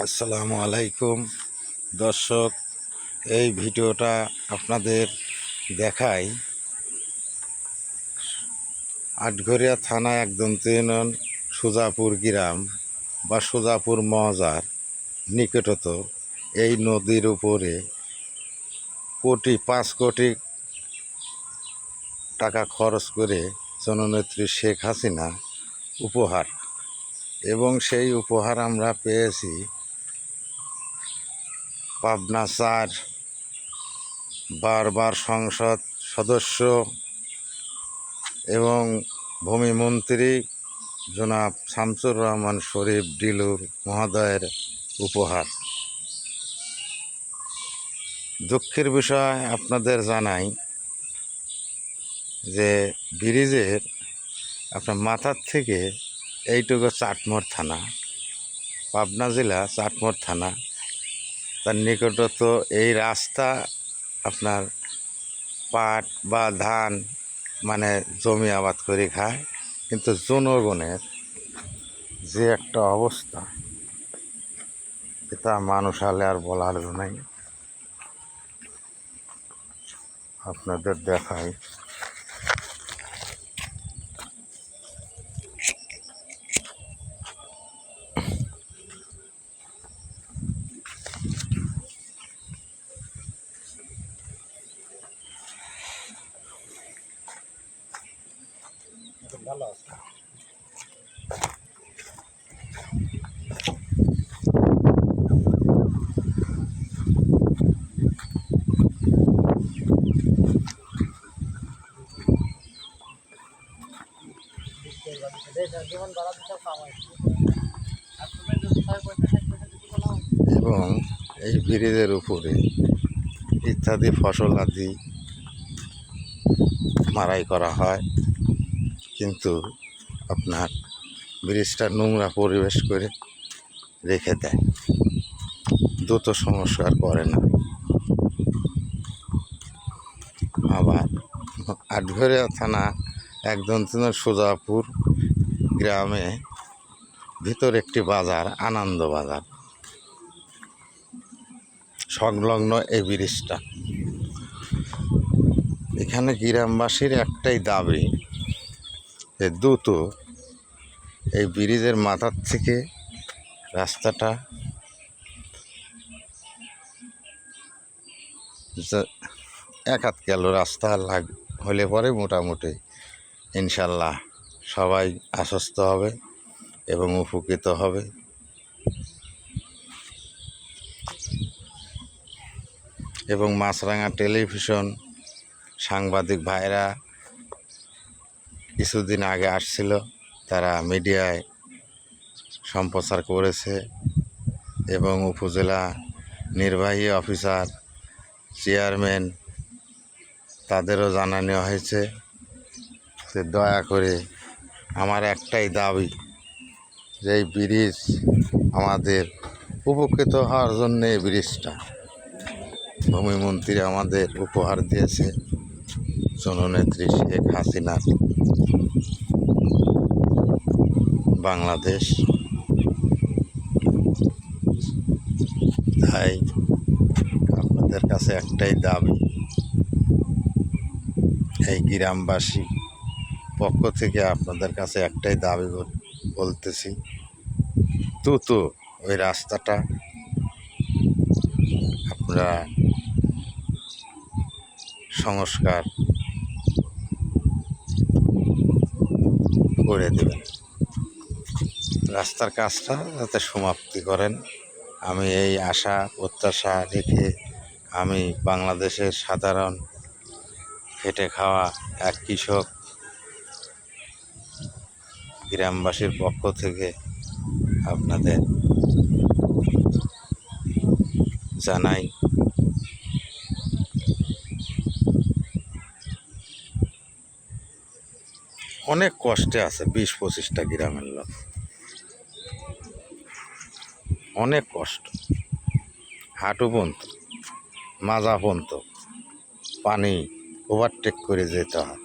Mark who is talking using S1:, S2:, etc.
S1: আসসালামু আলাইকুম দর্শক, এই ভিডিওটা আপনাদের দেখাই আটঘরিয়া থানা একদন্ত ইউনিয়ন সুজাপুর গ্রাম বা সুজাপুর মৌজার নিকটত এই নদীর উপরে 5 কোটি টাকা খরচ করে জননেত্রী শেখ হাসিনা উপহার, এবং সেই উপহার আমরা পেয়েছি পাবনা 4 বারবার সংসদ সদস্য এবং ভূমিমন্ত্রী জনাব শামসুর রহমান শরীফ ডিলুর মহোদয়ের উপহার। দুঃখের বিষয় আপনাদের জানাই যে ব্রিজের আপনার মাথার থেকে এইটুকু চাটমোড় থানা, পাবনা জেলা চাটমোড় থানা, তার নিকটত এই রাস্তা আপনার পাট বা ধান মানে জমি আবাদ করে খায়, কিন্তু জনগণের যে একটা অবস্থা এটা মানুষ হলে আর বলার নাই। আপনাদের দেখাই ভালো আছে। এবং এই ব্রিজের উপরে ইত্যাদি ফসল আদি মারাই করা হয়, কিন্তু আপনার ব্রিজটা নোংরা পরিবেশ করে রেখে দেয়, দ্রুত সংস্কার করে না। আবার আটঘরিয়া থানা একদন্ত সুজাপুর গ্রামে ভিতর একটি বাজার, আনন্দ বাজার সংলগ্ন এই ব্রিজটা। এখানে গ্রামবাসীর একটাই দাবি যে দ্রুত এই ব্রিজের মাথার থেকে রাস্তাটা 1 কিলো রাস্তা হলে পরে মোটামুটি ইনশাল্লাহ সবাই আশ্বস্ত হবে এবং উপকৃত হবে। এবং মাছরাঙা টেলিভিশন সাংবাদিক ভাইরা কিছুদিন আগে আসছিল, তারা মিডিয়ায় সম্প্রচার করেছে এবং উপজেলা নির্বাহী অফিসার, চেয়ারম্যান তাদেরও জানানো হয়েছে যে দয়া করে আমার একটাই দাবি যে এই ব্রিজ আমাদের উপকৃত হওয়ার জন্য এই ব্রিজটা ভূমিমন্ত্রী আমাদের উপহার দিয়েছে জননেত্রী শেখ হাসিনা বাংলাদেশ। তাই আপনাদের কাছে একটাই দাবি, এই গ্রামবাসী পক্ষ থেকে আপনাদের কাছে একটাই দাবি বলতেছি, দ্রুত ওই রাস্তাটা আপনারা সংস্কার করে দেবেন, রাস্তার কাজটা যাতে সমাপ্তি করেন। আমি এই আশা প্রত্যাশা রেখে আমি বাংলাদেশের সাধারণ খেটে খাওয়া এক কৃষক গ্রামবাসীর পক্ষ থেকে আপনাদের জানাই অনেক কষ্টে আছে 20-25টা গ্রামের লোক, অনেক কষ্ট, হাঁটু পর্যন্ত মাজা পর্যন্ত পানি ওভারটেক করে যেতে হয়।